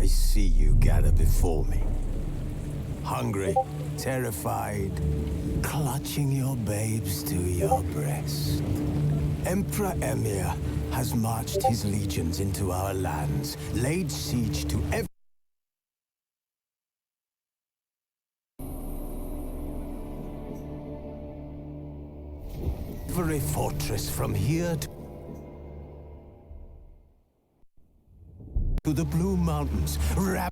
I see you gather before me. Hungry, terrified, clutching your babes to your breast. Emperor Emir has marched his legions into our lands, laid siege to every fortress from here to the Blue Mountains. Rabid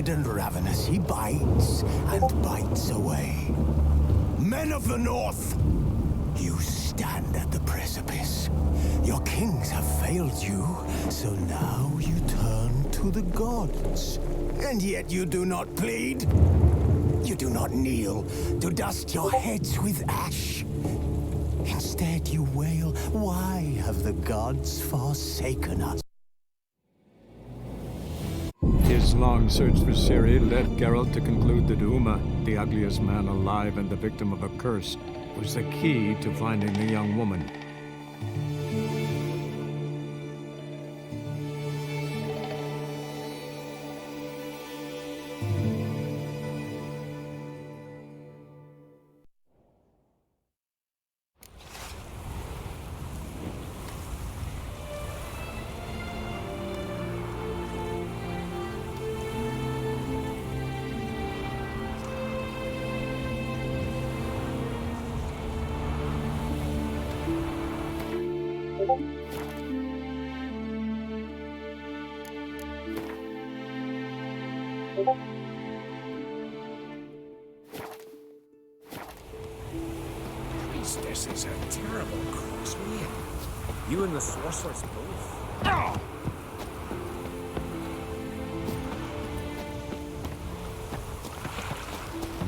and ravenous, he bites and bites away. Men of the North, you stand at the precipice. Your kings have failed you, so now you turn to the gods. And yet you do not plead. You do not kneel to dust your heads with ash. Instead you wail, why have the gods forsaken us? His long search for Ciri led Geralt to conclude that Uma, the ugliest man alive and the victim of a curse, was the key to finding the young woman. This is a terrible crossway. You and the sorceress both. Oh!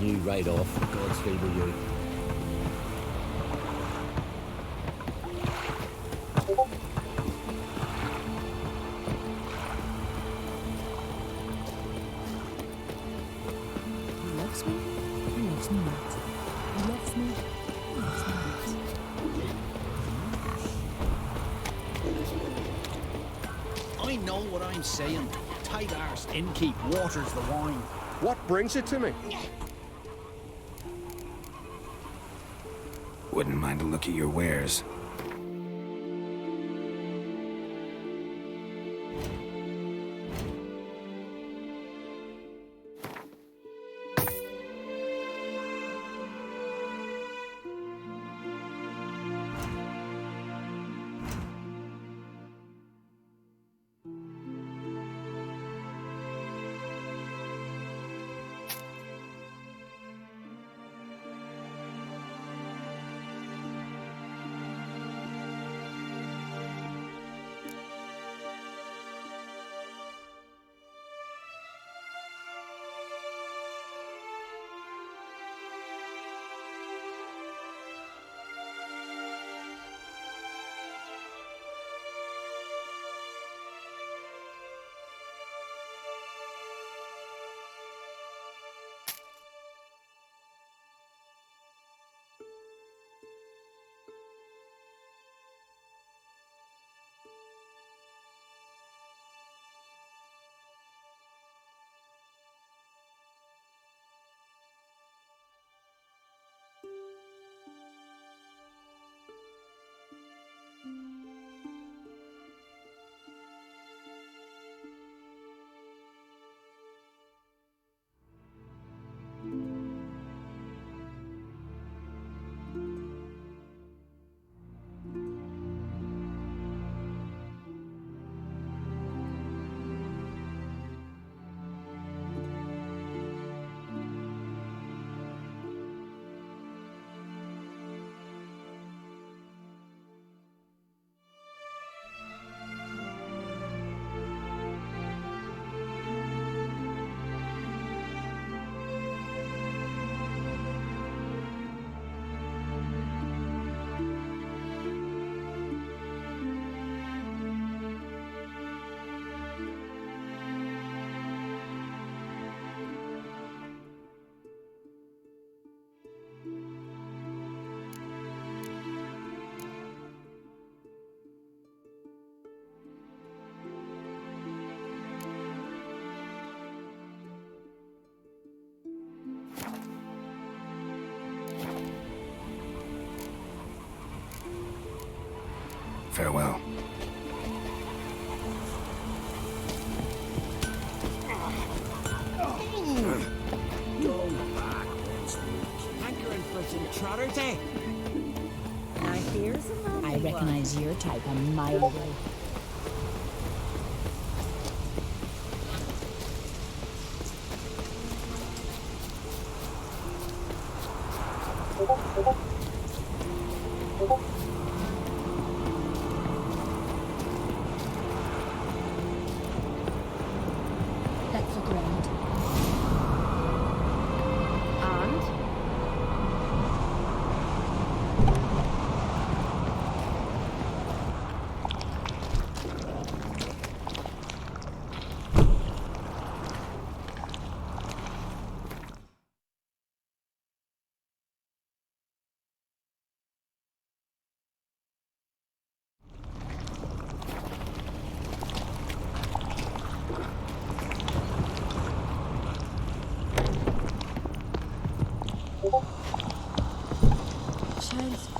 Knew right off the gods favor you. He loves me. He loves me not. He loves me. He loves me not. I know what I'm saying. Tight arse, innkeep, waters the wine. What brings you to me? Wouldn't mind a look at your wares. Farewell. Go back, Westwood. Hankering for some trotters, eh? Now here's a man I recognize your type a mile away. Let's look around. And Child.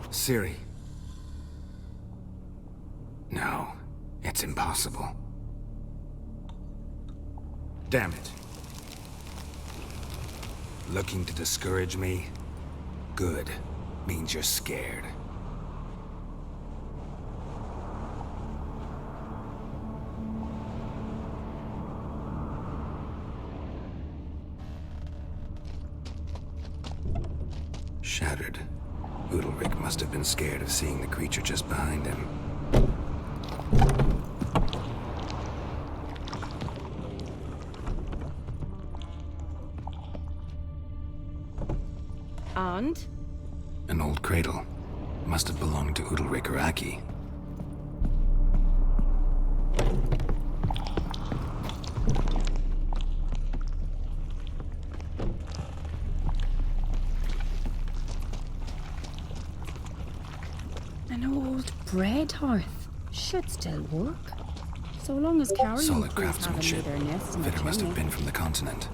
Ciri. No, it's impossible. Damn it. Looking to discourage me? Good. Means you're scared. Shattered. Udalryk must have been scared of seeing the creature just behind him. And? An old cradle. Must have belonged to Udalryk or Aki. An old bread hearth. Should still work. So long as carrion Solid crews haven't craftsmanship. made their nest in the Fitter must have chimney. been from the continent.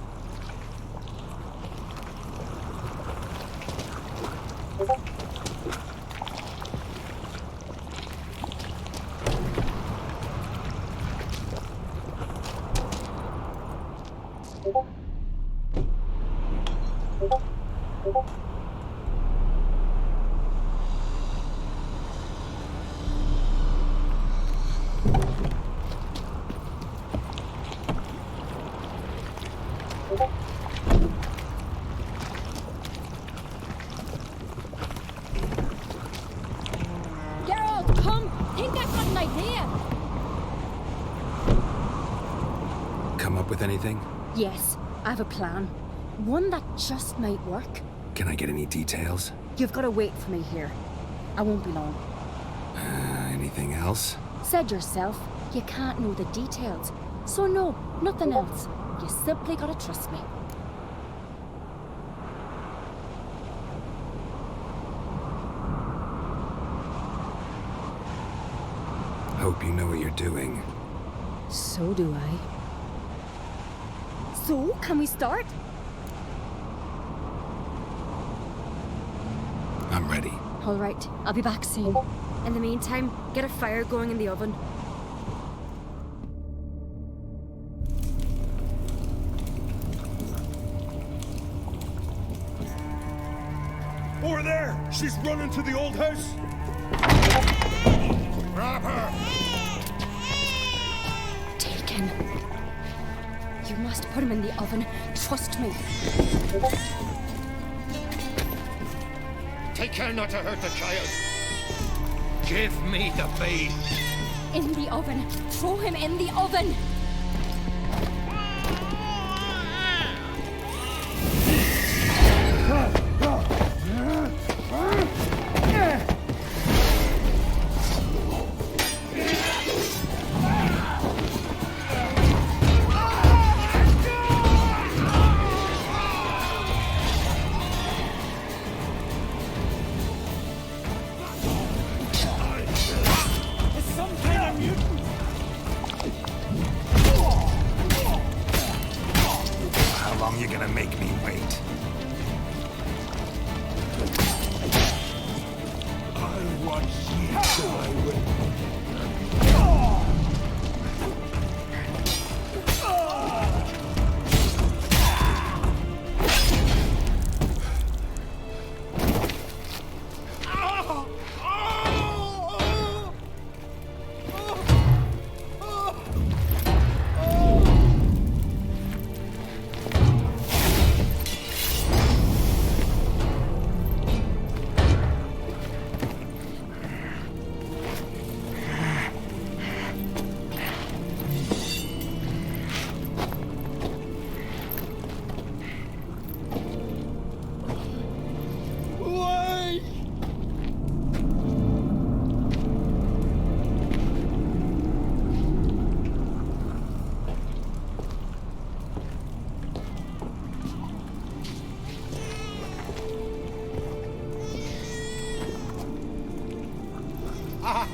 Geralt, come! Think I've got an idea! Come up with anything? Yes, I have a plan. One that just might work. Can I get any details? You've got to wait for me here. I won't be long. Anything else? Said yourself, you can't know the details. So no, nothing else. You simply gotta trust me. Hope you know what you're doing. So do I. So, can we start? I'm ready. All right, I'll be back soon. In the meantime, get a fire going in the oven. Over there! She's running to the old house! Grab her! Taken. You must put him in the oven. Trust me. Take care not to hurt the child! Give me the babe! In the oven. Throw him in the oven. How long you gonna make me wait? I want you to die with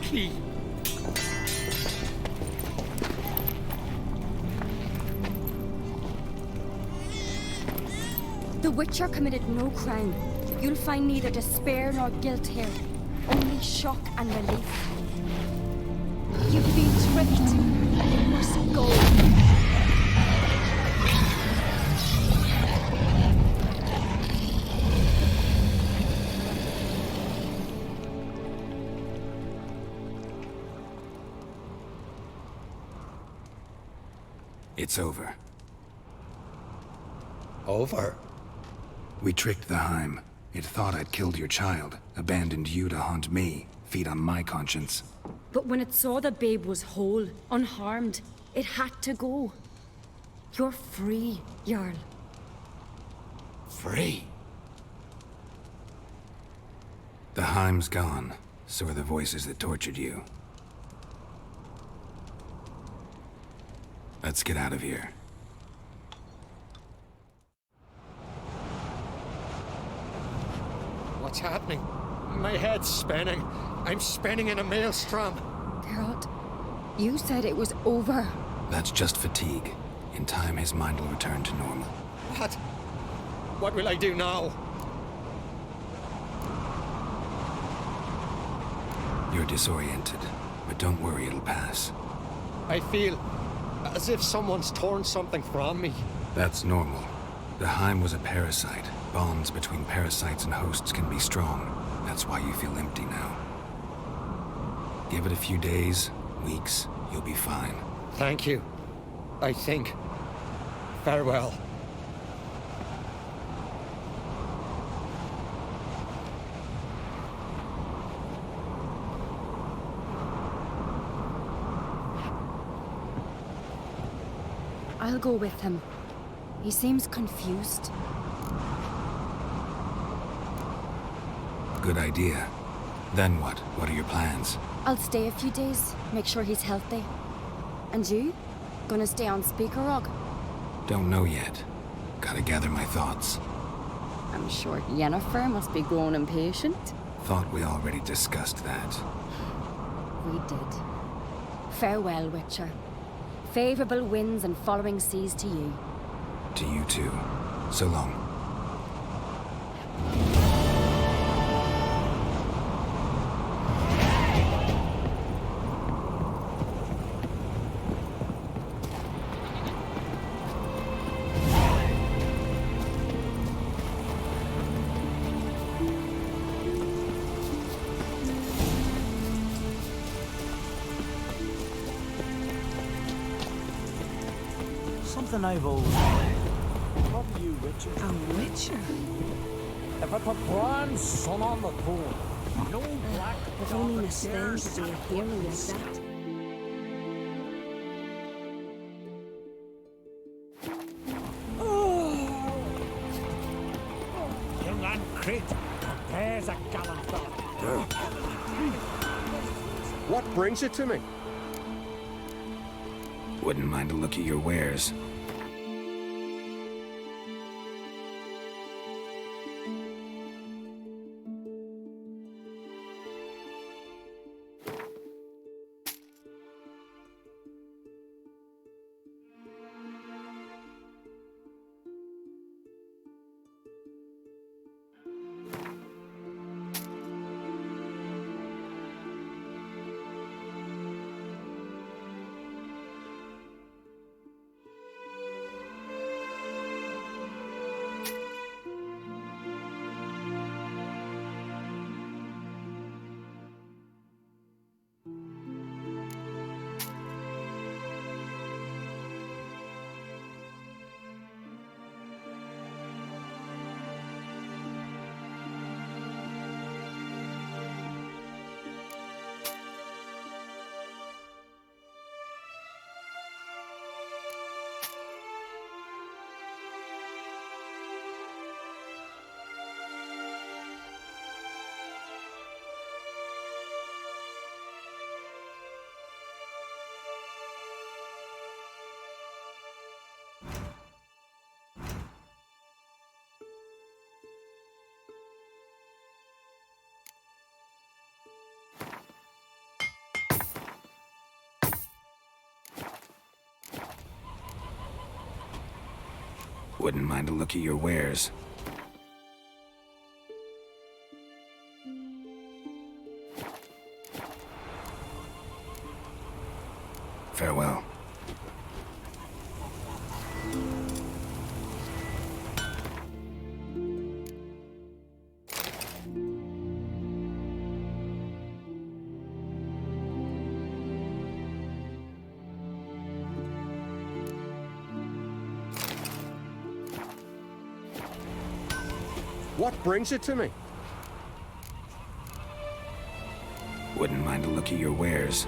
key. The Witcher committed no crime. You'll find neither despair nor guilt here. Only shock and relief. You've been tricked. You must go. It's over. Over? We tricked the Heim. It thought I'd killed your child, abandoned you to haunt me, feed on my conscience. But when it saw the babe was whole, unharmed, it had to go. You're free, Jarl. Free? The Heim's gone, so are the voices that tortured you. Let's get out of here. What's happening? My head's spinning. I'm spinning in a maelstrom. Geralt, you said it was over. That's just fatigue. In time, his mind will return to normal. What? What will I do now? You're disoriented, but don't worry, it'll pass. I feel as if someone's torn something from me. That's normal. The Heim was a parasite. Bonds between parasites and hosts can be strong. That's why you feel empty now. Give it a few days, weeks, you'll be fine. Thank you. I think. Farewell. I'll go with him. He seems confused. Good idea. Then what? What are your plans? I'll stay a few days, make sure he's healthy. And you? Gonna stay on Speaker Rock? Don't know yet. Gotta gather my thoughts. I'm sure Yennefer must be growing impatient. Thought we already discussed that. We did. Farewell, Witcher. Favorable winds and following seas to you. To you too. So long. Something I've always wanted. What are you, Richard? A Witcher? If I put Bran's son on the throne, no black If only Miss Thane could be a hero like that. King Ancret, there's a gallant fellow. What brings you to me? Wouldn't mind a look at your wares. Wouldn't mind a look at your wares. Farewell. What brings it to me? Wouldn't mind a look at your wares.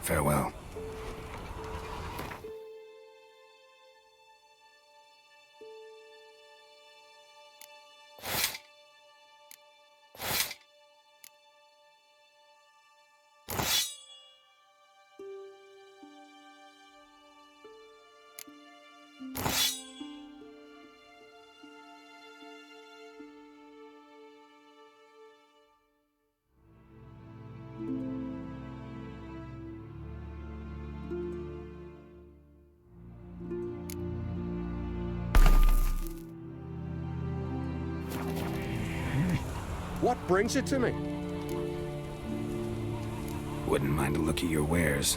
Farewell. What brings it to me? Wouldn't mind a look at your wares.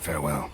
Farewell.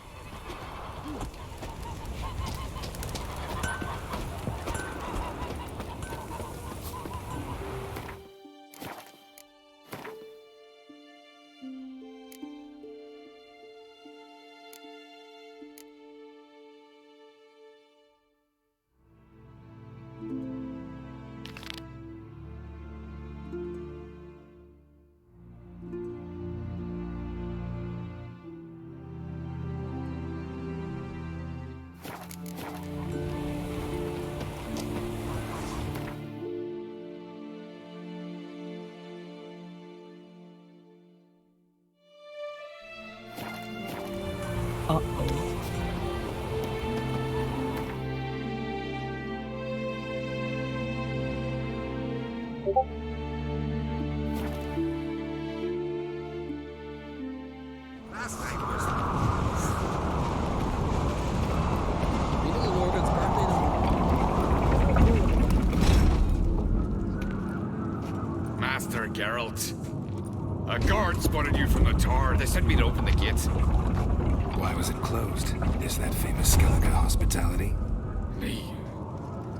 Master Geralt. A guard spotted you from the tower. They sent me to open the gate. Why was it closed? Is that famous Skellige hospitality? Me.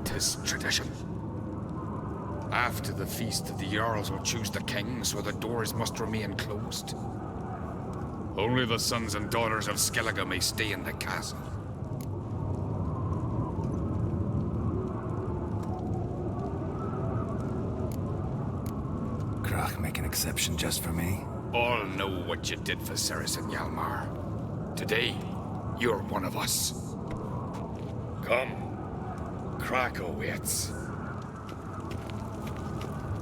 'Tis tradition. After the feast, the Jarls will choose the king, so the doors must remain closed. Only the sons and daughters of Skellige may stay in the castle. Krach make an exception just for me? All know what you did for Cerys and Hjalmar. Today, you're one of us. Come. Krach awaits.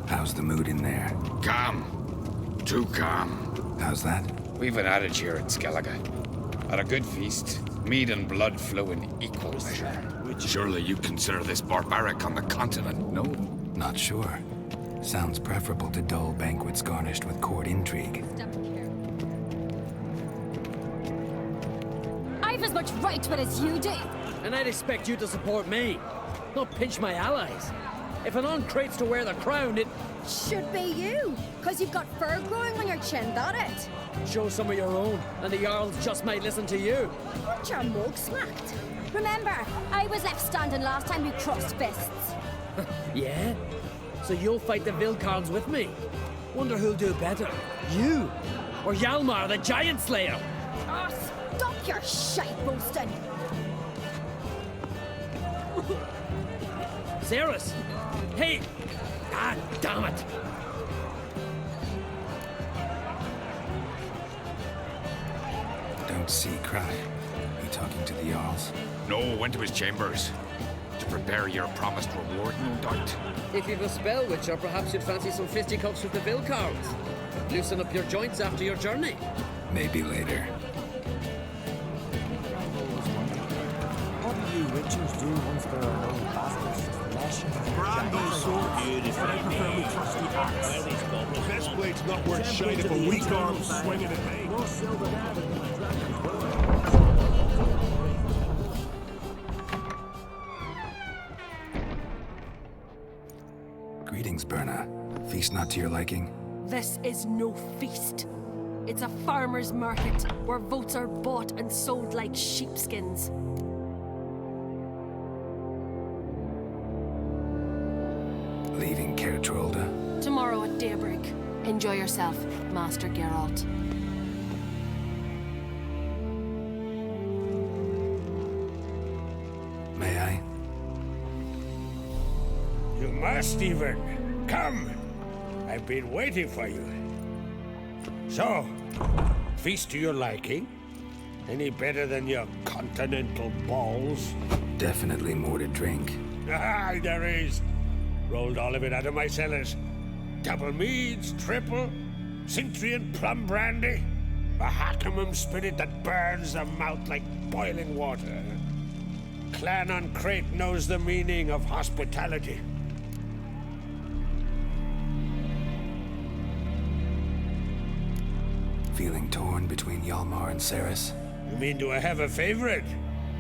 How's the mood in there? Calm. Too calm. How's that? We've an adage here in Skellige. At a good feast, mead and blood flow in equal measure. Surely you consider this barbaric on the continent, no? Not sure. Sounds preferable to dull banquets garnished with court intrigue. I've as much right to it as you do. And I'd expect you to support me, not pinch my allies. If an uncrate's to wear the crown, it Should be you, because you've got fur growing on your chin, that it? shows some of your own, and the Jarls just might listen to you. Weren't your mug smacked? Remember, I was left standing last time you crossed fists. Yeah? So you'll fight the Vilcards with me? Wonder who'll do better, you or Hjalmar the Giant Slayer? Oh, stop your shite boasting. Cerys! Hey! Ah, damn it! Don't see Krach. You talking to the Jarls? No, went to his chambers. To prepare your promised reward, no doubt. If you've a spell witcher, perhaps you'd fancy some fisticuffs with the Vilcards. Loosen up your joints after your journey. Maybe later. What do you witchers do once there are no bastards? Brandon's so beautifully made. Best blade's not worth shite if a weak arm swinging at me. Greetings, Berna. Feast not to your liking? This is no feast. It's a farmer's market where votes are bought and sold like sheepskins. Leaving Caer Trolda? Tomorrow at daybreak. Enjoy yourself, Master Geralt. May I? You must even. Come. I've been waiting for you. So, feast to your liking? Any better than your continental balls? Definitely more to drink. Ah, there is. Rolled all of it out of my cellars. Double meads, triple, Cintrian plum brandy, a Hackamum spirit that burns the mouth like boiling water. Clan on Crate knows the meaning of hospitality. Feeling torn between Hjalmar and Cerys? You mean, do I have a favorite?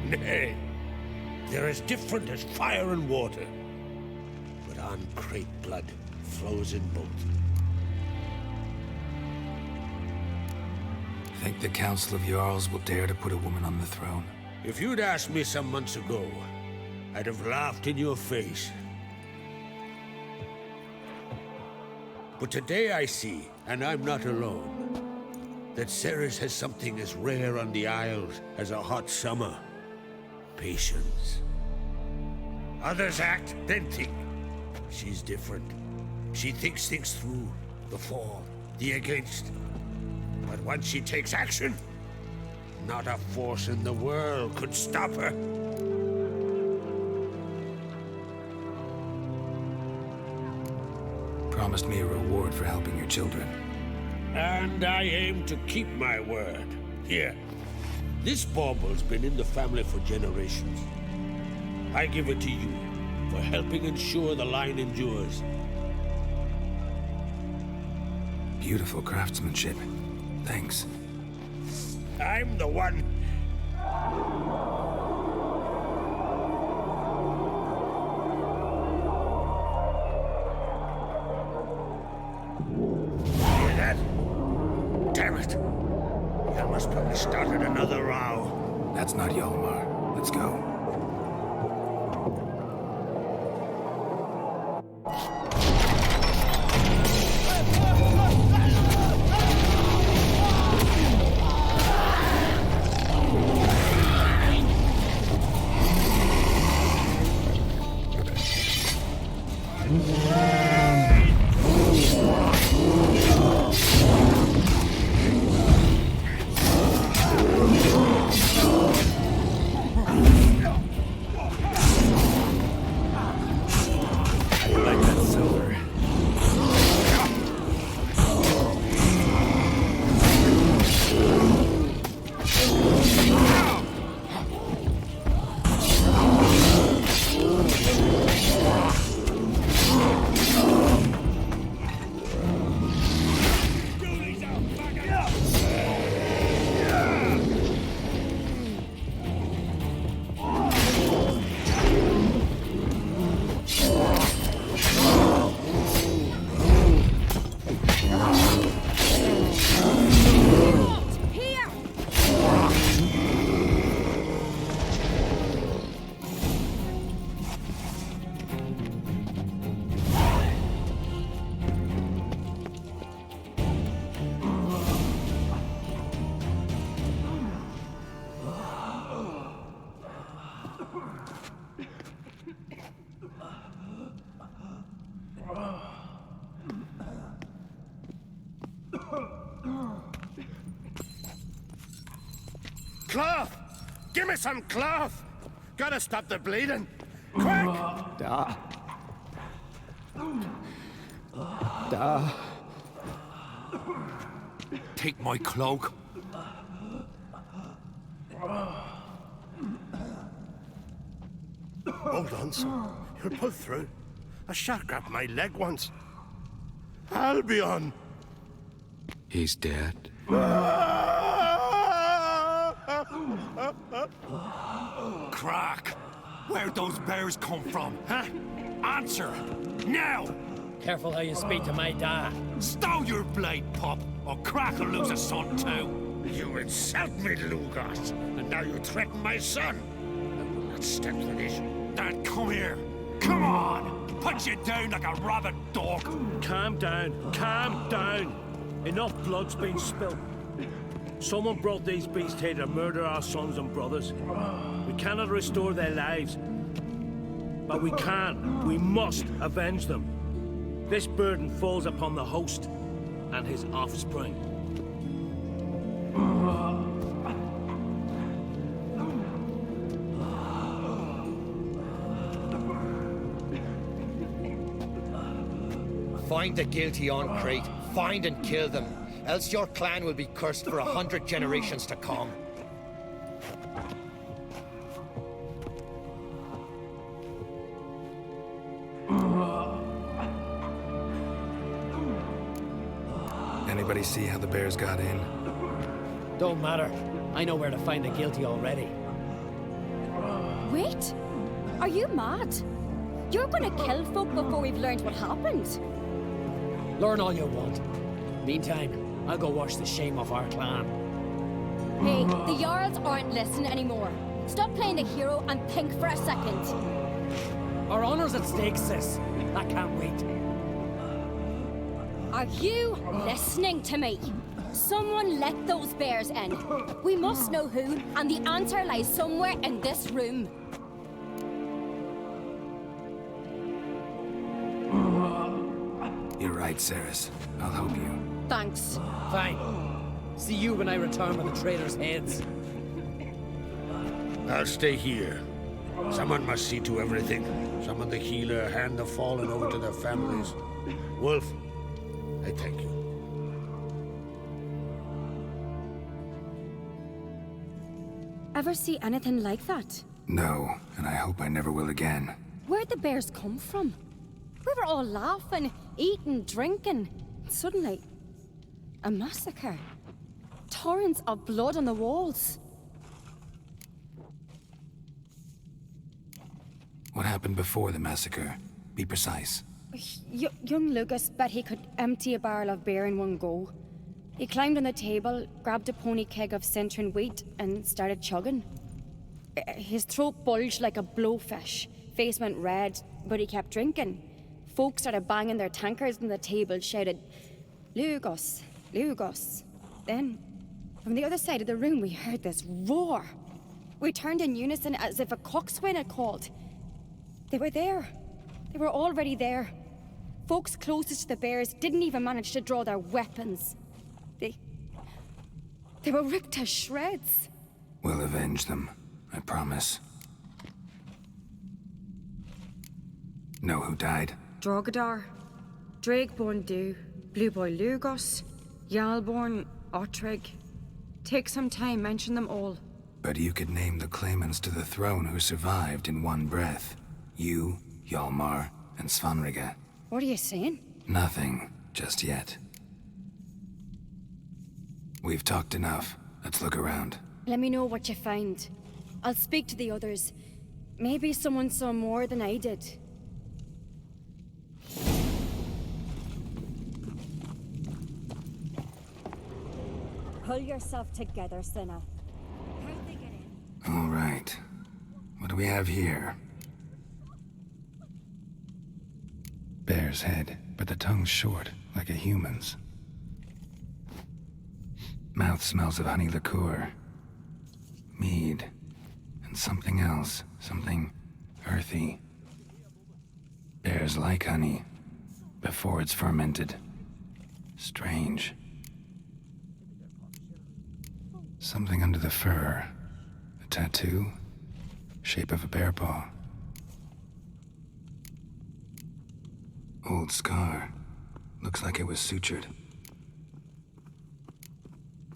Nay. They're as different as fire and water. But on Crate blood flows in both. Think the Council of Jarls will dare to put a woman on the throne? If you'd asked me some months ago, I'd have laughed in your face. But today I see, and I'm not alone, that Cerys has something as rare on the Isles as a hot summer. Patience. Others act, then think. She's different. She thinks things through, the for, the against. But once she takes action, not a force in the world could stop her. Promised me a reward for helping your children. And I aim to keep my word. Here, this bauble's been in the family for generations. I give it to you for helping ensure the line endures. Beautiful craftsmanship. Thanks. I'm the one. Hear that? Damn it. Must have started another row. That's not Hjalmar. Let's go. Cloth! Give me some cloth! Gotta stop the bleeding! Quick! Take my cloak. Hold on, son. You'll pull through. A shark grabbed my leg once. Albion! He's dead. Crack! Where'd those bears come from, huh? Answer! Now! Careful how you speak to my dad. Stow your blade, pup, or Crack will lose a son too. You insult me, Lugos, and now you threaten my son. I will not step for this. Dad, come here. Come on! Put you down like a rabid dog. Calm down. Calm down. Enough blood's been spilled. Someone brought these beasts here to murder our sons and brothers. We cannot restore their lives. But we can. We must avenge them. This burden falls upon the host and his offspring. Find the guilty on Crete. Find and kill them. Else your clan will be cursed for 100 generations to come. Anybody see how the bears got in? Don't matter. I know where to find the guilty already. Wait! Are you mad? You're gonna kill folk before we've learned what happened. Learn all you want. Meantime, I'll go wash the shame off our clan. Hey, the Jarls aren't listening anymore. Stop playing the hero and think for a second. Our honor's at stake, sis. I can't wait. Are you listening to me? Someone let those bears in. We must know who, and the answer lies somewhere in this room. You're right, Cerys. I'll help you. Thanks. Fine. See you when I return with the traitors' heads. I'll stay here. Someone must see to everything. Summon the healer, hand the fallen over to their families. Wolf, I thank you. Ever see anything like that? No, and I hope I never will again. Where'd the bears come from? We were all laughing, eating, drinking. Suddenly, a massacre. Torrents of blood on the walls. What happened before the massacre? Be precise. Young Lucas bet he could empty a barrel of beer in one go. He climbed on the table, grabbed a pony keg of centering wheat, and started chugging. His throat bulged like a blowfish, face went red, but he kept drinking. Folks started banging their tankards on the table, shouted, "Lugos, Lugos." Then, from the other side of the room, we heard this roar. We turned in unison as if a coxswain had called. They were there. They were already there. Folks closest to the bears didn't even manage to draw their weapons. They were ripped to shreds. We'll avenge them, I promise. Know who died? Drogadar, Drakeborn Du, Blue Boy Lugos, Yalborn, Ottrig. Take some time, mention them all. But you could name the claimants to the throne who survived in one breath. You, Hjalmar, and Svanrige. What are you saying? Nothing, just yet. We've talked enough. Let's look around. Let me know what you find. I'll speak to the others. Maybe someone saw more than I did. Pull yourself together, Cinna. How'd they get in? All right. What do we have here? Bear's head, but the tongue's short, like a human's. Mouth smells of honey liqueur. Mead. And something else. Something earthy. Bears like honey. Before it's fermented. Strange. Something under the fur. A tattoo. Shape of a bear paw. Old scar. Looks like it was sutured.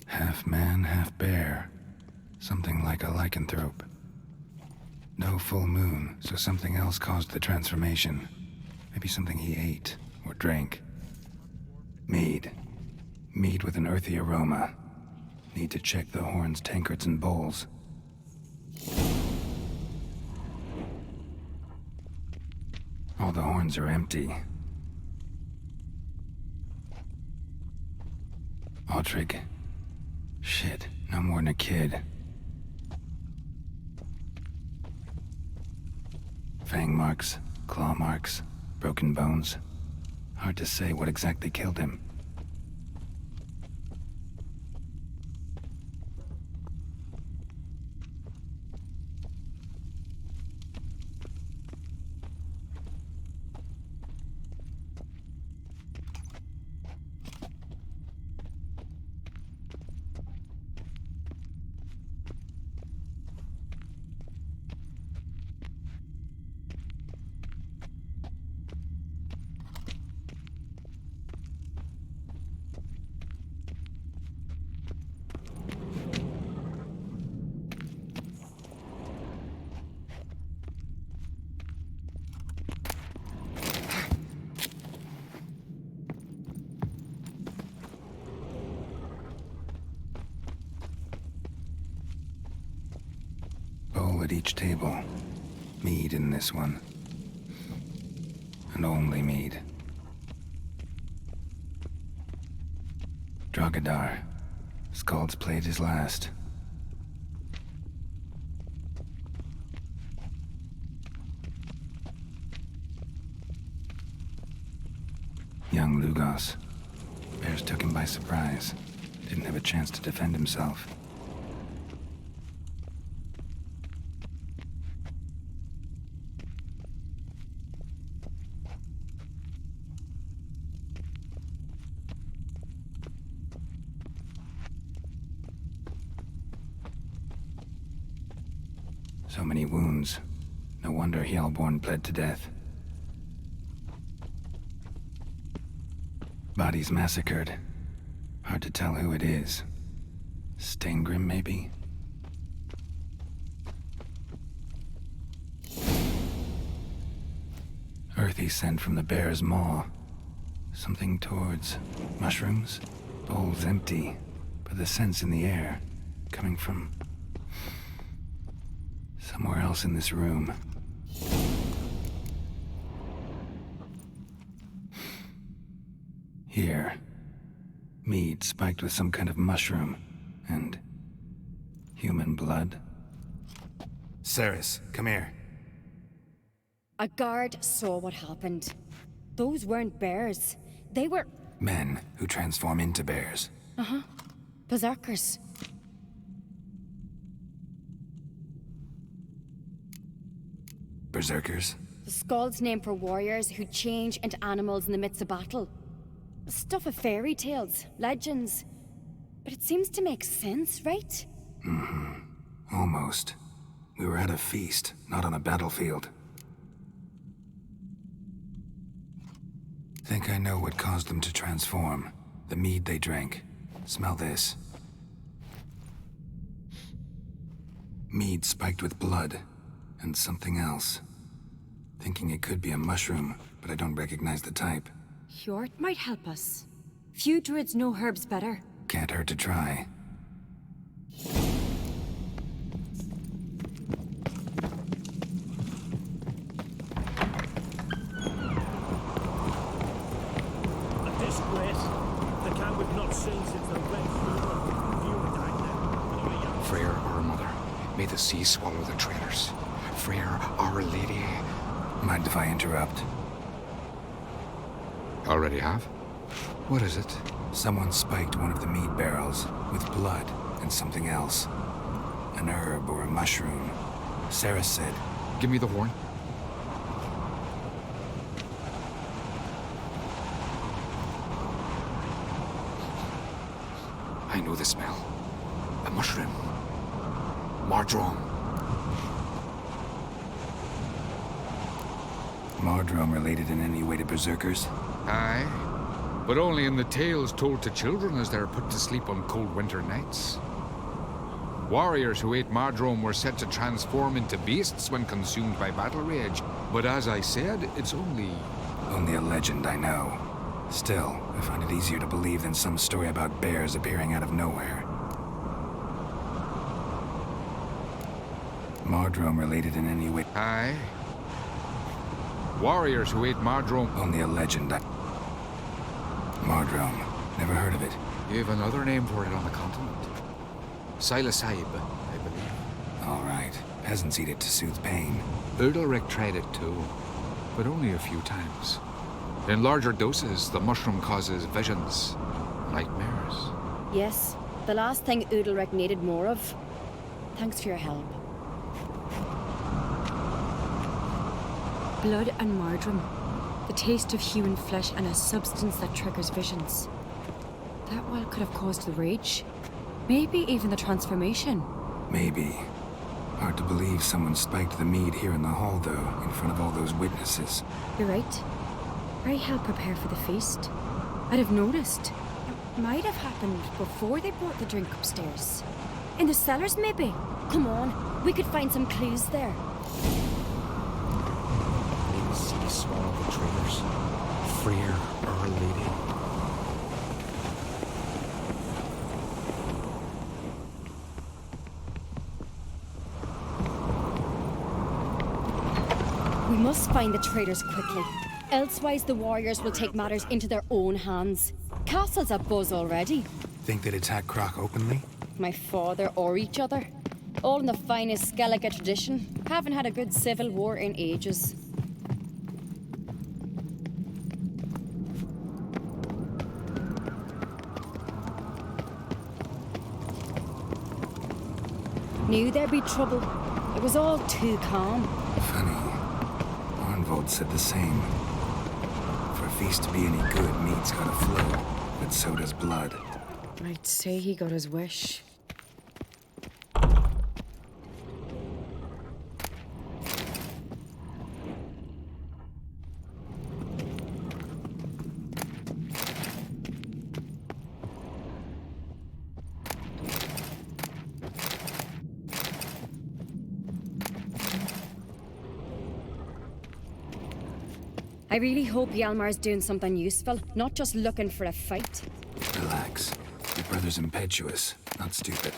Half man, half bear. Something like a lycanthrope. No full moon, so something else caused the transformation. Maybe something he ate or drank. Mead. Mead with an earthy aroma. Need to check the horns, tankards, and bowls. All the horns are empty. Ottrig. Shit, no more than a kid. Fang marks, claw marks, broken bones. Hard to say what exactly killed him. Bowl at each table. Mead in this one. And only mead. Drogadar. Skald's played his last. Young Lugos. Bears took him by surprise. Didn't have a chance to defend himself. So many wounds. No wonder Hjalborn bled to death. Bodies massacred. Hard to tell who it is. Steingrim, maybe? Earthy scent from the bear's maw. Something towards mushrooms? Bowl's empty, but the scent's in the air. Coming from somewhere else in this room. Here. Mead spiked with some kind of mushroom. And... human blood. Cerys, come here. A guard saw what happened. Those weren't bears. They were... Men who transform into bears. Uh-huh. Berserkers. Berserkers? The Skald's name for warriors who change into animals in the midst of battle. Stuff of fairy tales, legends. But it seems to make sense, right? Mm-hmm. Almost. We were at a feast, not on a battlefield. Think I know what caused them to transform. The mead they drank. Smell this. Mead spiked with blood. And something else. Thinking it could be a mushroom, but I don't recognize the type. Hjort might help us. Few druids know herbs better. Can't hurt to try. A disgrace. The camp we've not seen since the Red Fever. Freyr, our mother, may the sea swallow the traitors. Freyr, our lady. Mind if I interrupt? Already have? What is it? Someone spiked one of the mead barrels with blood and something else. An herb or a mushroom. Cerys said. Give me the horn. I know the smell. A mushroom. Mardrome. Mardrome related in any way to berserkers? Aye, but only in the tales told to children as they're put to sleep on cold winter nights. Warriors who ate Mardrome were said to transform into beasts when consumed by battle rage, but as I said, it's only a legend, I know. Still, I find it easier to believe than some story about bears appearing out of nowhere. Mardrome related in any way? Aye. Warriors who ate Mardrome... Only a legend. Mardrome. Never heard of it. You have another name for it on the continent. Silasib, I believe. All right. Peasants eat it to soothe pain. Udalric tried it too, but only a few times. In larger doses, the mushroom causes visions, nightmares. Yes, the last thing Udalric needed more of. Thanks for your help. Blood and Mardrome. The taste of human flesh and a substance that triggers visions. That well could have caused the rage. Maybe even the transformation. Maybe. Hard to believe someone spiked the mead here in the hall, though, in front of all those witnesses. You're right. I helped prepare for the feast. I'd have noticed. It might have happened before they brought the drink upstairs. In the cellars, maybe. Come on, we could find some clues there. May the sea swallow the traitors. Freyr, our lady. We must find the traitors quickly. Elsewise, the warriors will take matters into their own hands. Castle's abuzz already. Think they'd attack Croc openly? My father or each other. All in the finest Skellige tradition. Haven't had a good civil war in ages. Knew there'd be trouble. It was all too calm. Funny. Arnvold said the same. For a feast to be any good, meat's gotta flow, but so does blood. I'd say he got his wish. I really hope Hjalmar's doing something useful, not just looking for a fight. Relax. Your brother's impetuous, not stupid.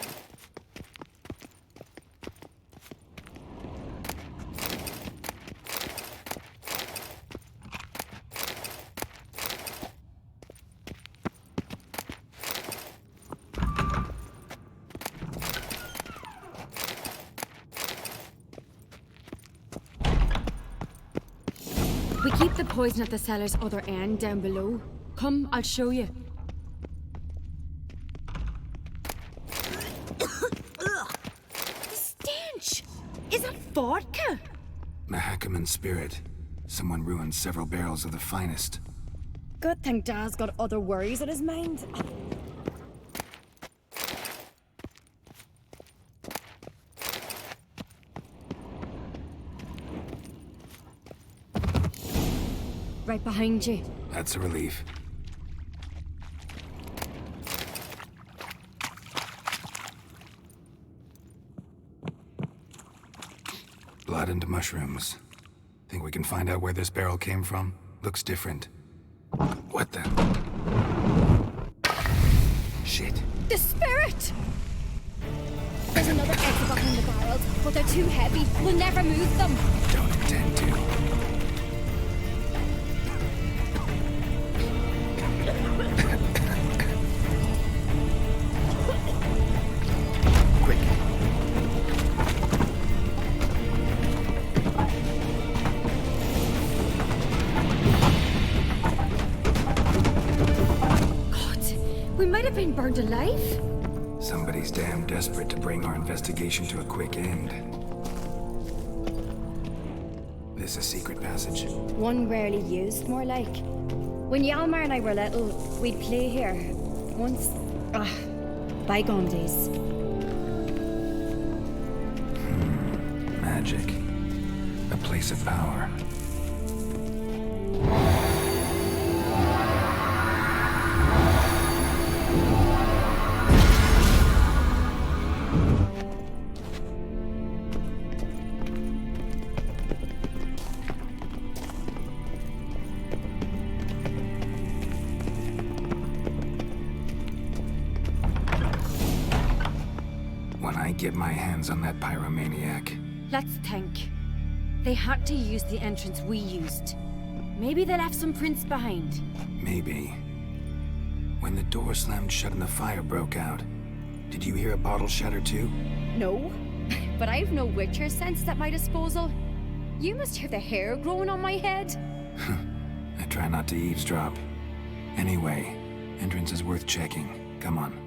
We keep the poison at the cellar's other end down below. Come, I'll show you. The stench! Is that vodka? Mahakaman spirit. Someone ruined several barrels of the finest. Good thing Dad's got other worries on his mind. Right behind you. That's a relief. Blood and mushrooms. Think we can find out where this barrel came from? Looks different. What the? Shit. The spirit! There's another exit behind the barrels, but they're too heavy. We'll never move them. Don't intend to. Been burned alive? Somebody's damn desperate to bring our investigation to a quick end. This a secret passage? One rarely used, more like. When Hjalmar and I were little, we'd play here. Once... bygone days. Magic. A place of power. Get my hands on that pyromaniac. Let's think. They had to use the entrance we used. Maybe they left some prints behind. Maybe. When the door slammed shut and the fire broke out, did you hear a bottle shatter too? No, but I've no Witcher sense at my disposal. You must hear the hair growing on my head. I try not to eavesdrop. Anyway, entrance is worth checking. Come on.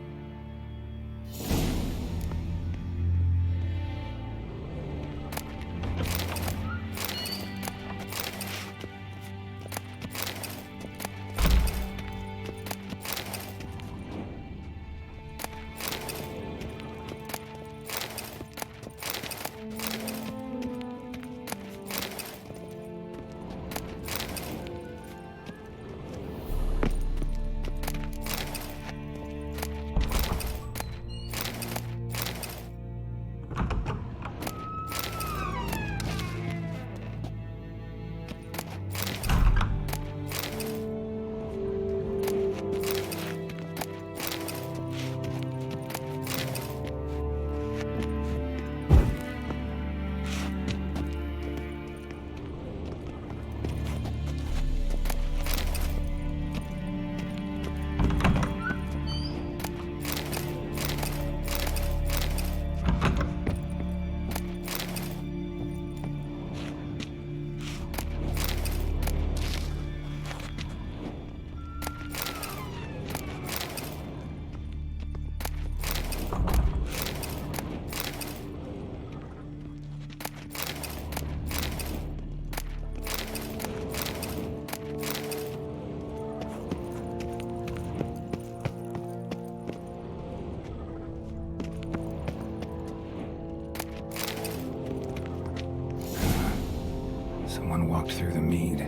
Someone walked through the mead.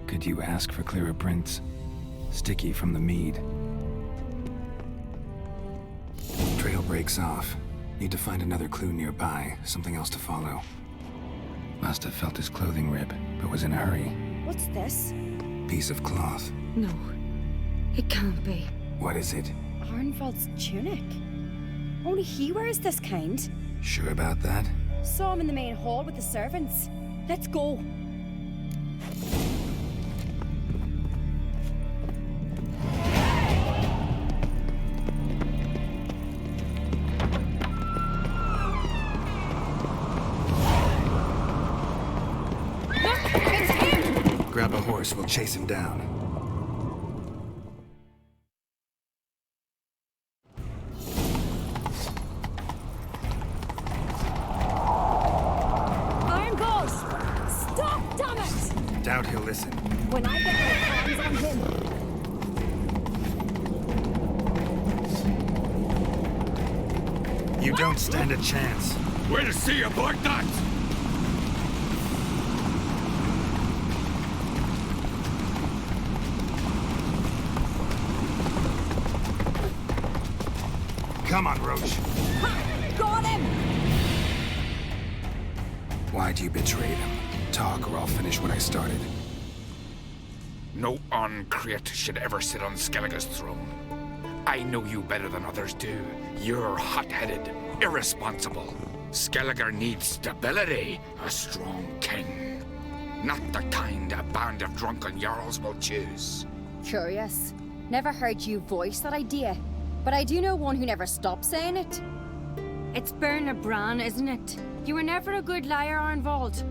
Could you ask for clearer prints? Sticky from the mead. Trail breaks off. Need to find another clue nearby, something else to follow. Must have felt his clothing rip, but was in a hurry. What's this? Piece of cloth. No, it can't be. What is it? Arnvald's tunic. Only he wears this kind. Sure about that? Saw him in the main hall with the servants. Let's go. a horse, we'll chase him down. Iron Ghost! Stop, damn it! Doubt he'll listen. When I get my hands on him... You don't stand a chance. Way to see about that! Come on, Roach. Ha! Got him! Why'd you betray them? Talk or I'll finish what I started. No Arncrate should ever sit on Skellige's throne. I know you better than others do. You're hot-headed, irresponsible. Skellige needs stability, a strong king. Not the kind a band of drunken jarls will choose. Curious. Never heard you voice that idea. But I do know one who never stops saying it. It's Bernard Bran, isn't it? You were never a good liar, Arnvald.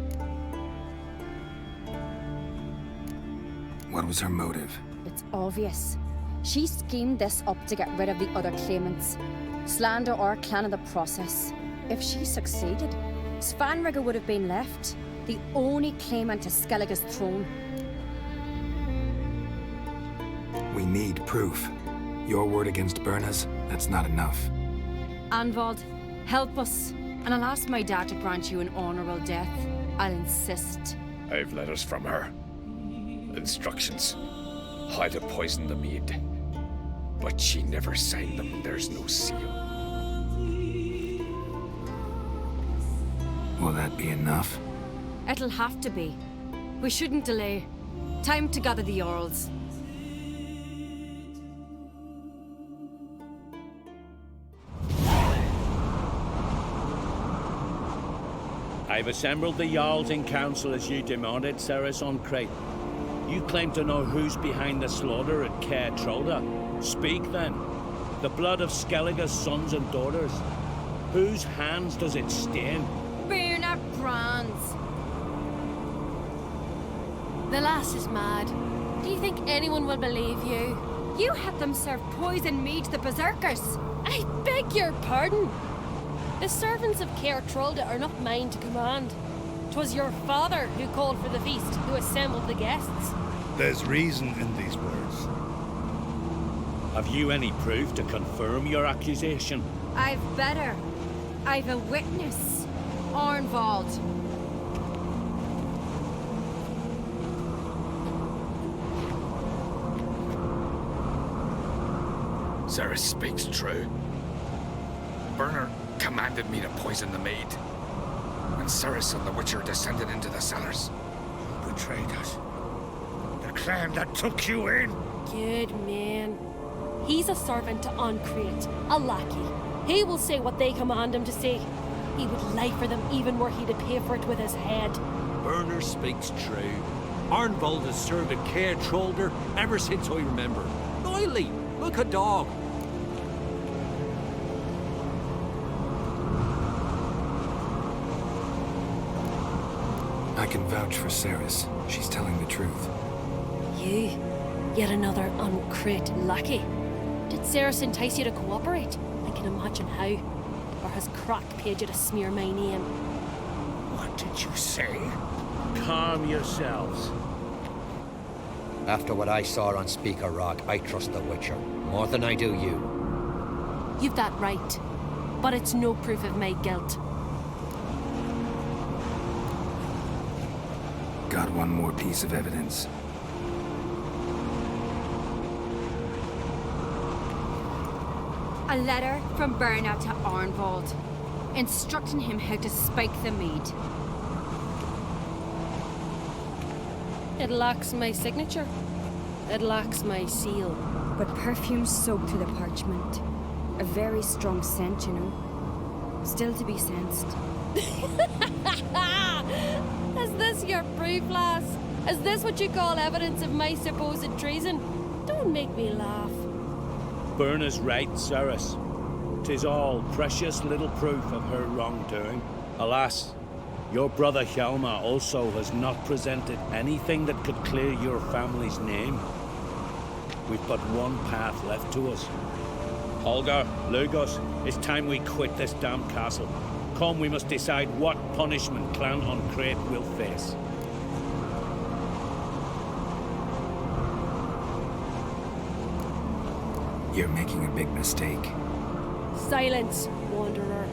What was her motive? It's obvious. She schemed this up to get rid of the other claimants. Slander our clan in the process. If she succeeded, Svanrige would have been left, the only claimant to Skellige's throne. We need proof. Your word against Birna's, that's not enough. Anvald, help us, and I'll ask my dad to grant you an honorable death. I'll insist. I've letters from her. Instructions. How to poison the mead. But she never signed them. There's no seal. Will that be enough? It'll have to be. We shouldn't delay. Time to gather the Jarls. I've assembled the Jarls in council as you demanded, Cerys Arncrate. You claim to know who's behind the slaughter at Caer Trolda. Speak then. The blood of Skellige's sons and daughters. Whose hands does it stain? Bernard Bran's. The lass is mad. Do you think anyone will believe you? You had them serve poison mead to the berserkers. I beg your pardon. The servants of Caer Trolda are not mine to command. 'Twas your father who called for the feast, who assembled the guests. There's reason in these words. Have you any proof to confirm your accusation? I've better. I've a witness. Arnvald. Cerys speaks true. Bernard commanded me to poison the maid. And Cerys and the Witcher descended into the cellars. You betrayed us. The clan that took you in. Good man. He's a servant to Arncrate, a lackey. He will say what they command him to say. He would lie for them even were he to pay for it with his head. Bernard speaks true. Arnvald has served at Caer Trolda ever since I remember. Noily, look a dog. I can vouch for Cerys. She's telling the truth. You? Yet another Arncrate lackey? Did Cerys entice you to cooperate? I can imagine how. Or has Crack paid you to smear my name? What did you say? Calm yourselves. After what I saw on Speaker Rock, I trust the Witcher. More than I do you. You've that right. But it's no proof of my guilt. Got one more piece of evidence. A letter from Bernard to Arnvald, instructing him how to spike the mead. It lacks my signature. It lacks my seal. But perfume soaked through the parchment. A very strong scent, you know. Still to be sensed. Is this your proof, lass? Is this what you call evidence of my supposed treason? Don't make me laugh. Bernard's right, Cerys. 'Tis all precious little proof of her wrongdoing. Alas, Your brother Hjalmar also has not presented anything that could clear your family's name. We've but one path left to us. Holger, Lugos, it's time we quit this damn castle. Come, we must decide what punishment Clan an Craite will face. You're making a big mistake. Silence, Wanderer.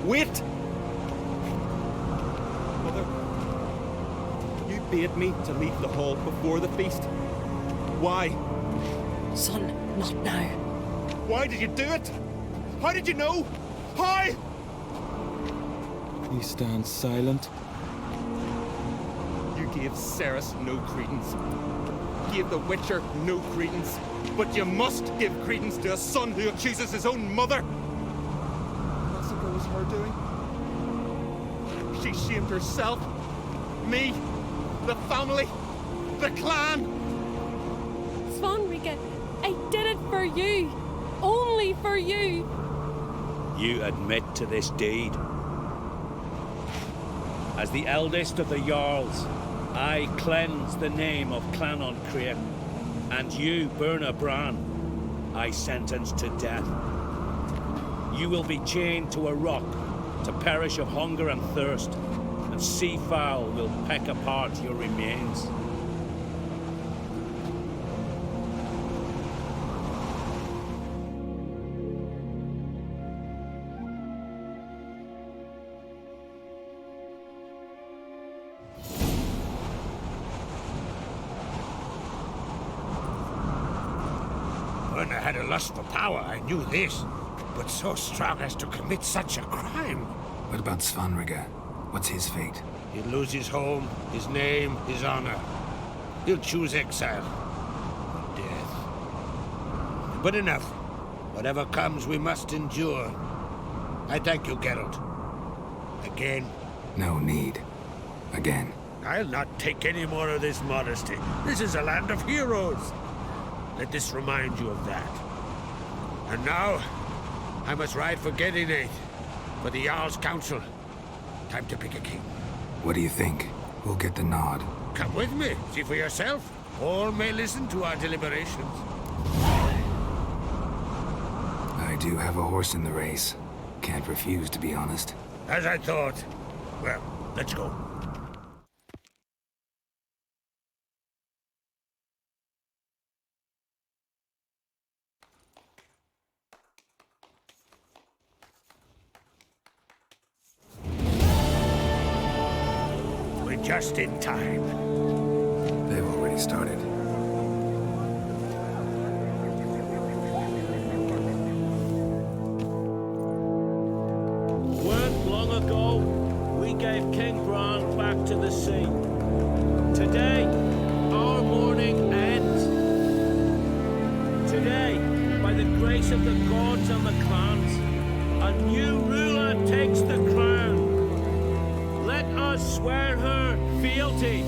Wait! Mother, you bade me to leave the hall before the feast. Why? Son, not now. Why did you do it? How did you know? How? Please stand silent. You gave Cerys no credence. Gave the Witcher no credence. But you must give credence to a son who accuses his own mother. I suppose her doing. She shamed herself, me, the family, the clan. Svanrika, I did it for you. Only for you. You admit to this deed. As the eldest of the Jarls, I cleanse the name of Clan an Craite, and you, Birna Bran, I sentence to death. You will be chained to a rock to perish of hunger and thirst, and sea fowl will peck apart your remains. Birna had a lust for power, I knew this. But so strong as to commit such a crime. What about Svanrika? What's his fate? He'll lose his home, his name, his honor. He'll choose exile. Or death. But enough. Whatever comes, we must endure. I thank you, Geralt. Again. No need. Again. I'll not take any more of this modesty. This is a land of heroes. Let this remind you of that. And now, I must ride for Gedinate, for the Jarl's Council. Time to pick a king. What do you think? We'll get the nod. Come with me, see for yourself. All may listen to our deliberations. I do have a horse in the race. Can't refuse, to be honest. As I thought. Well, let's go. We're just in time. They've already started. Weren't long ago, we gave King Bran back to the sea. Today, our mourning ends. Today, by the grace of the gods and the clans, a new ruler takes the crown. Let us swear her fealty.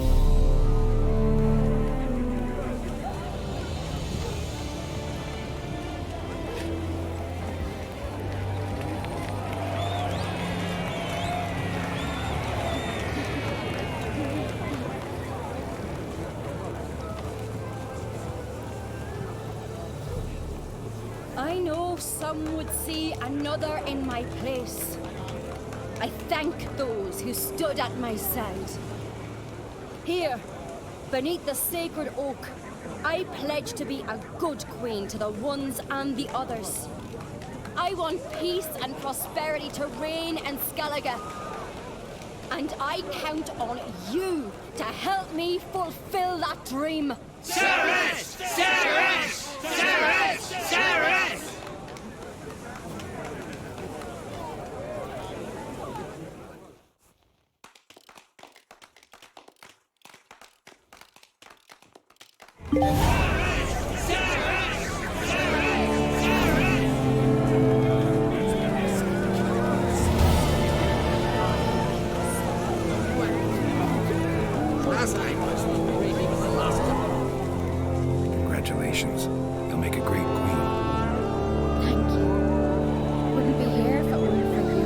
I know some would see another in my place. I thank those who stood at my side. Here, beneath the sacred oak, I pledge to be a good queen to the ones and the others. I want peace and prosperity to reign in Skellige. And I count on you to help me fulfill that dream. Cerys! Cerys! Cerys! Cerys! Congratulations. You'll make a great queen. Thank you. Wouldn't be here if it weren't for you.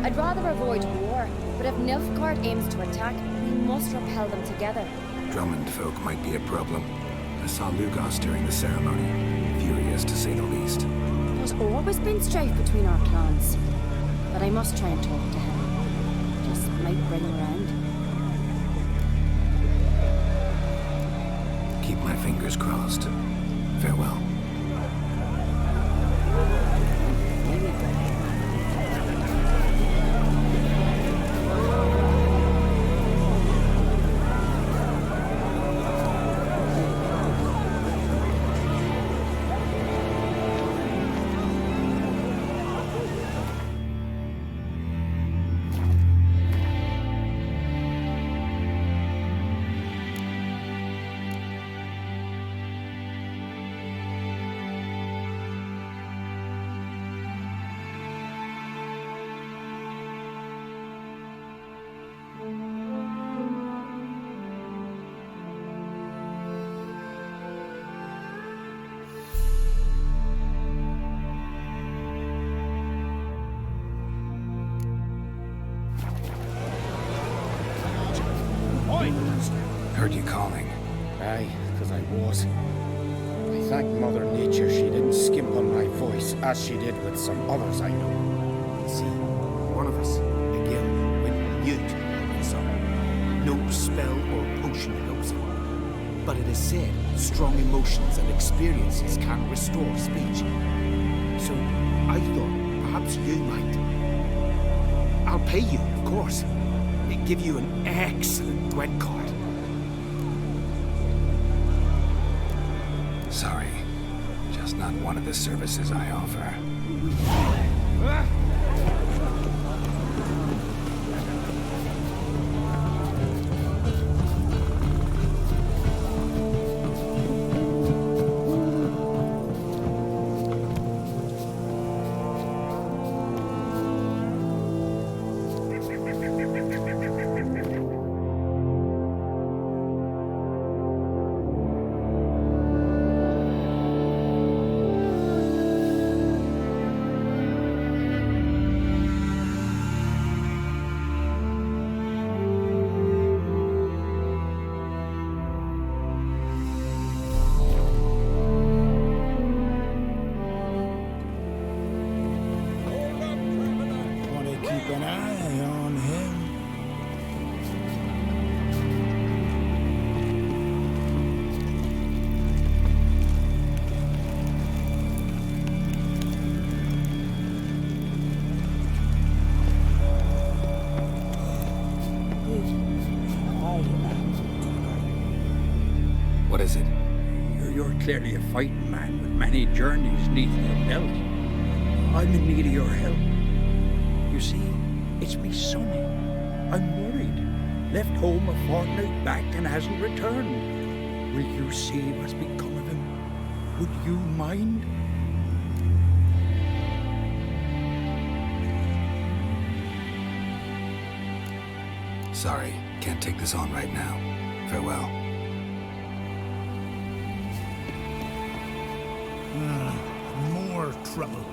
I'd rather avoid war, but if Nilfgaard aims to attack, we must repel them together. Drummond folk might be a problem. I saw Lugos during the ceremony. Furious, to say the least. There's always been strife between our clans. But I must try and talk to him. Just might bring him around. Keep my fingers crossed. Farewell. Heard you calling. Aye, because I was. I thank Mother Nature she didn't skimp on my voice, as she did with some others I know. See, one of us, again, went mute on the sun. No spell or potion helps him. But it is said strong emotions and experiences can restore speech. So I thought perhaps you might. I'll pay you, of course. They give you an excellent Gwent card. Sorry. Just not one of the services I offer. Keep an eye on him. What is it? You're clearly a fighting man with many journeys neath your belt. I'm in need of your help. You see, it's me sonny. I'm worried. Left home a fortnight back and hasn't returned. Will you see what's become of him? Would you mind? Sorry, can't take this on right now. Farewell. More trouble.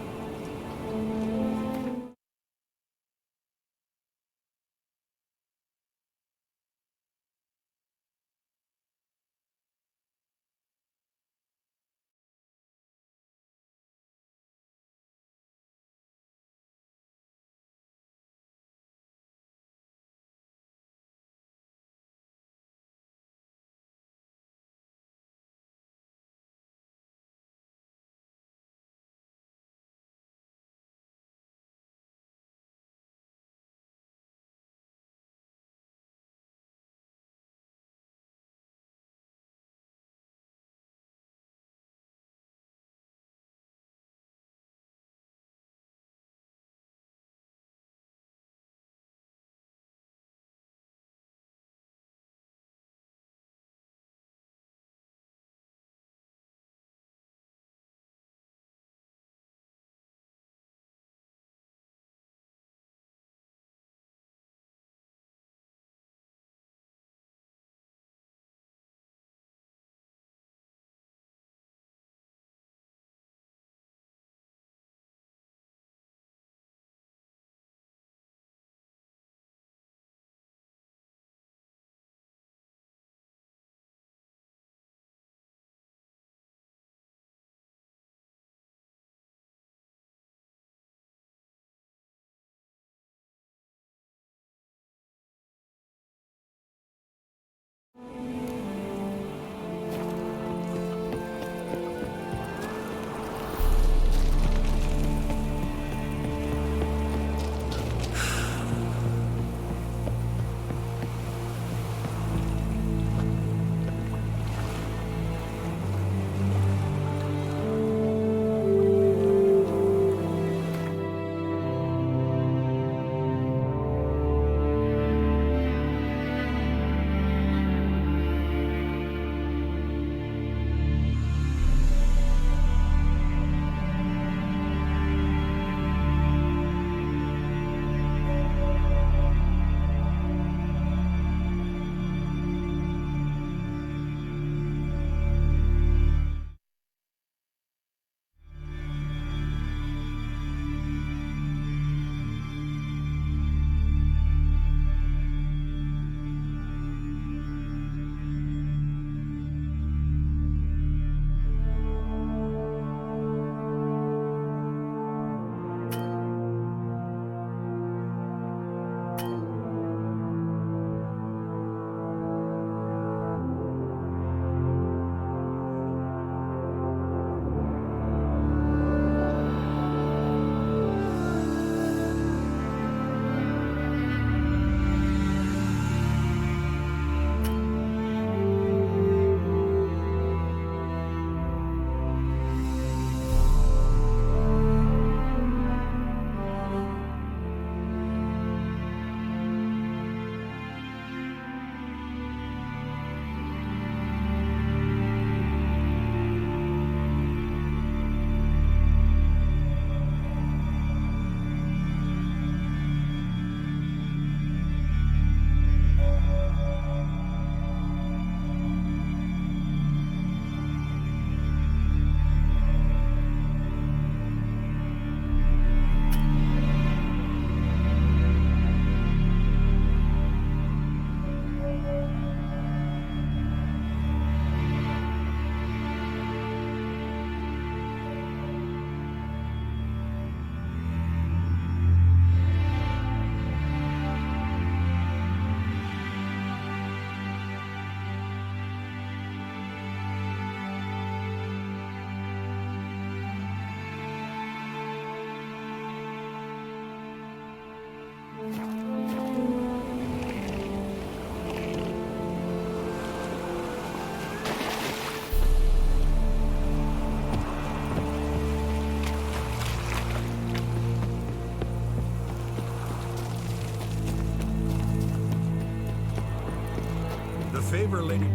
favor, lady.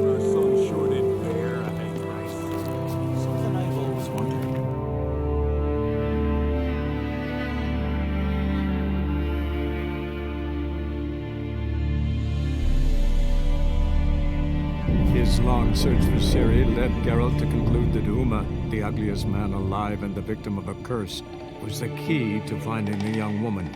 Our son sure did bear a big price. Something I've always wondered. His long search for Ciri led Geralt to conclude that Uma, the ugliest man alive and the victim of a curse, was the key to finding the young woman.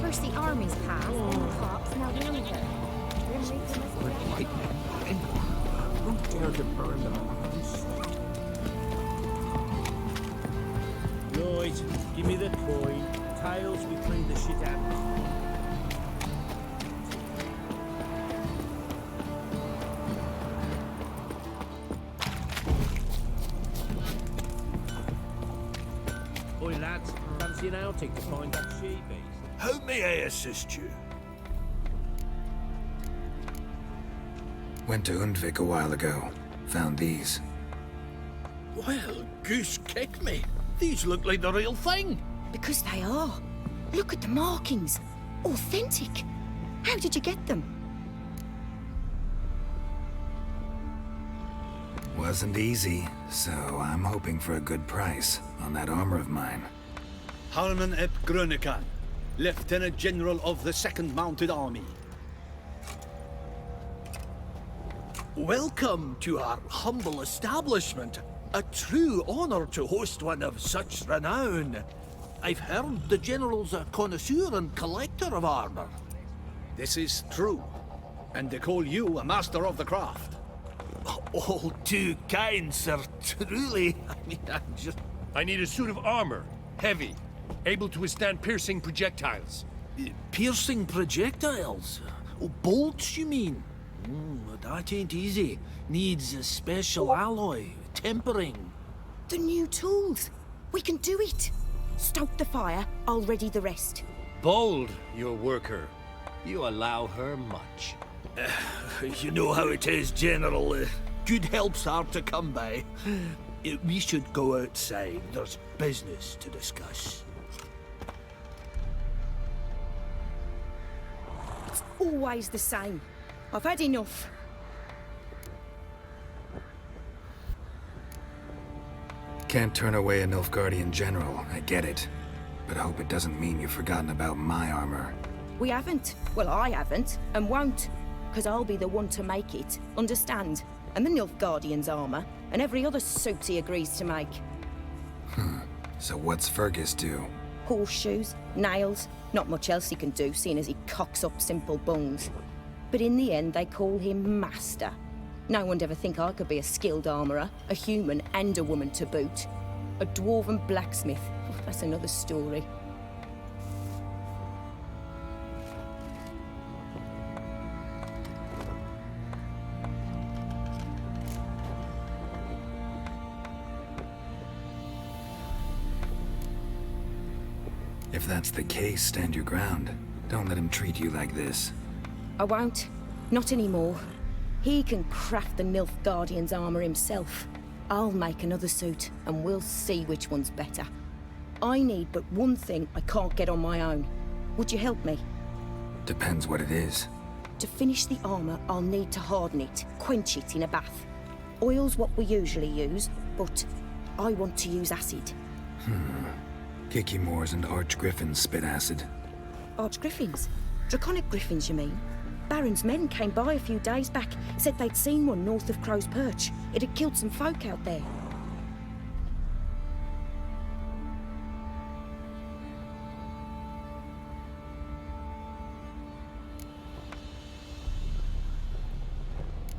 First the armies passed, then the crops, now the winter. Don't dare to burn them. Right, give me the coin. Tiles, we clean the shit out. Oi, lads, fancy an outing to find that sheep. How may I assist you? Went to Undvik a while ago. Found these. Well, goose kick me. These look like the real thing. Because they are. Look at the markings. Authentic. How did you get them? Wasn't easy, so I'm hoping for a good price on that armor of mine. Harman ep Grönekan, Lieutenant General of the 2nd Mounted Army. Welcome to our humble establishment. A true honor to host one of such renown. I've heard the General's a connoisseur and collector of armor. This is true, and they call you a master of the craft. All too kind, sir. Truly. I need a suit of armor. Heavy. Able to withstand piercing projectiles. Piercing projectiles? Oh, bolts, you mean? That ain't easy. Needs a special alloy. Tempering. The new tools. We can do it. Stoke the fire, I'll ready the rest. Bold, your worker. You allow her much. You know how it is, General. Good help's hard to come by. We should go outside. There's business to discuss. It's always the same. I've had enough. Can't turn away a Nilfgaardian general, I get it. But hope it doesn't mean you've forgotten about my armor. We haven't. Well, I haven't, and won't. Because I'll be the one to make it, understand? And the Nilfgaardian's armor, and every other suit he agrees to make. So what's Fergus do? Horseshoes, nails, not much else he can do, seeing as he cocks up simple bones. But in the end, they call him Master. No one'd ever think I could be a skilled armourer, a human and a woman to boot. A dwarven blacksmith, that's another story. If that's the case, stand your ground. Don't let him treat you like this. I won't. Not anymore. He can craft the Nilfgaardian's armor himself. I'll make another suit, and we'll see which one's better. I need but one thing I can't get on my own. Would you help me? Depends what it is. To finish the armor, I'll need to harden it, quench it in a bath. Oil's what we usually use, but I want to use acid. Kikimors and Archgriffins spit acid. Archgriffins? Draconic griffins, you mean? Baron's men came by a few days back, said they'd seen one north of Crow's Perch. It had killed some folk out there.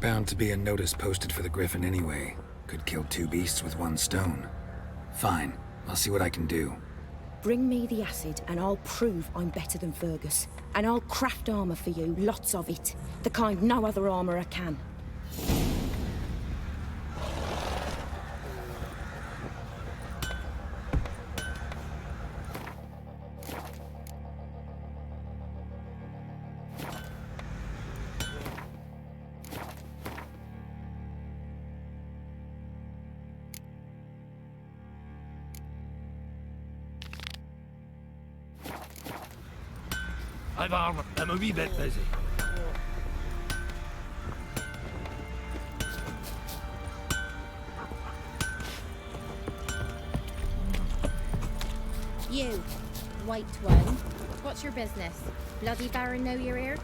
Bound to be a notice posted for the Griffin anyway. Could kill 2 beasts with 1 stone. Fine, I'll see what I can do. Bring me the acid and I'll prove I'm better than Fergus. And I'll craft armor for you, lots of it. The kind no other armorer can. I'm a wee bit busy. You, white one. What's your business? Bloody Baron know you're here?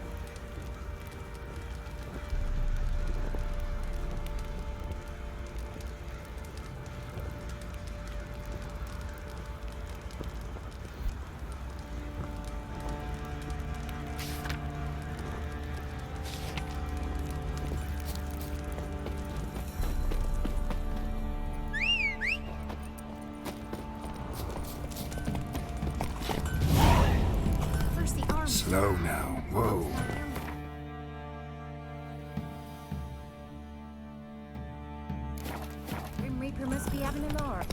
Slow now. Whoa. Grim Reaper must be having a lark.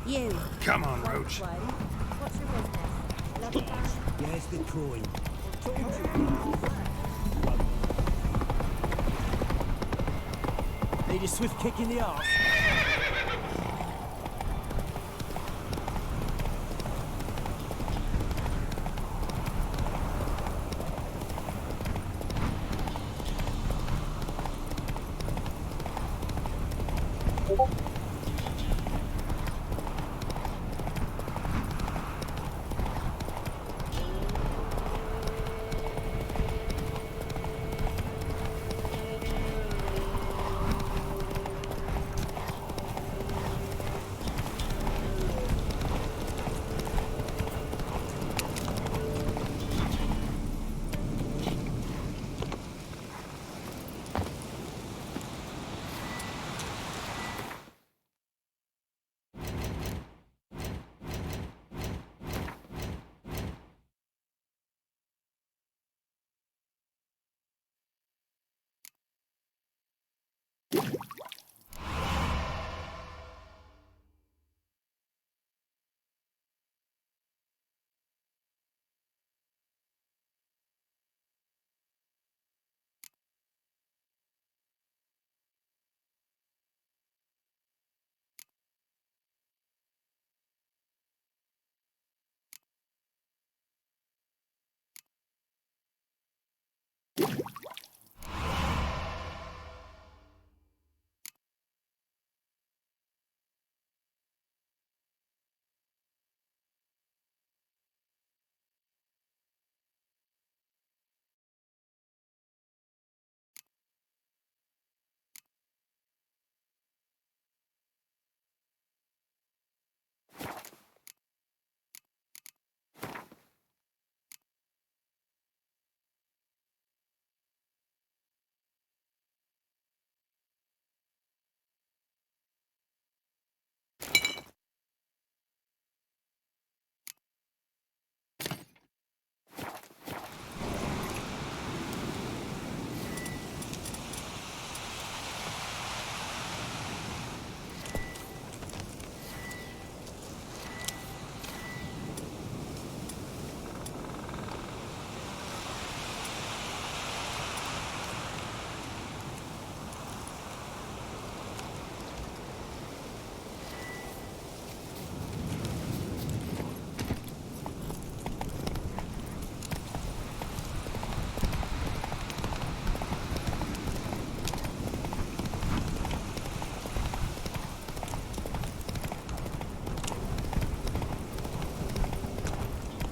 You. Come on, Roach. What's your business? Bloody Baron? Yes, the crowing. Need a swift kick in the arse.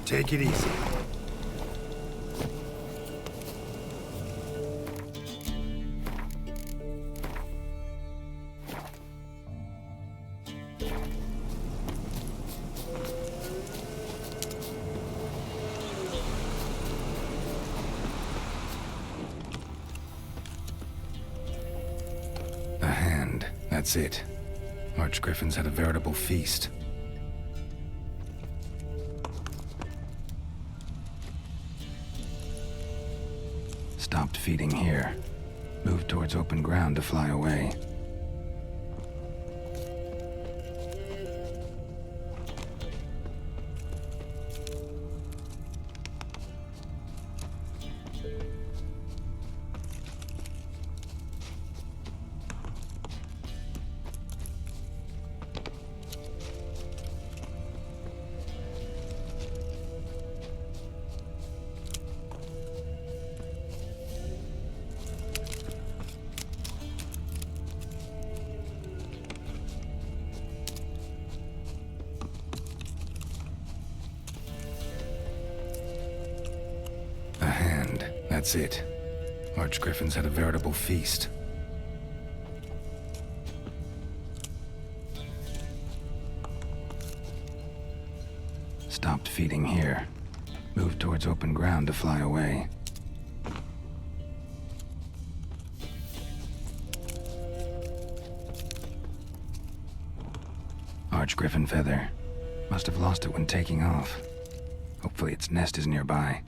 Take it easy. A hand. That's it. Archgriffins had a veritable feast. Stopped feeding here. Moved towards open ground to fly away. A hand. That's it. Archgriffins had a veritable feast. Stopped feeding here. Moved towards open ground to fly away. Archgriffin feather. Must have lost it when taking off. Hopefully its nest is nearby.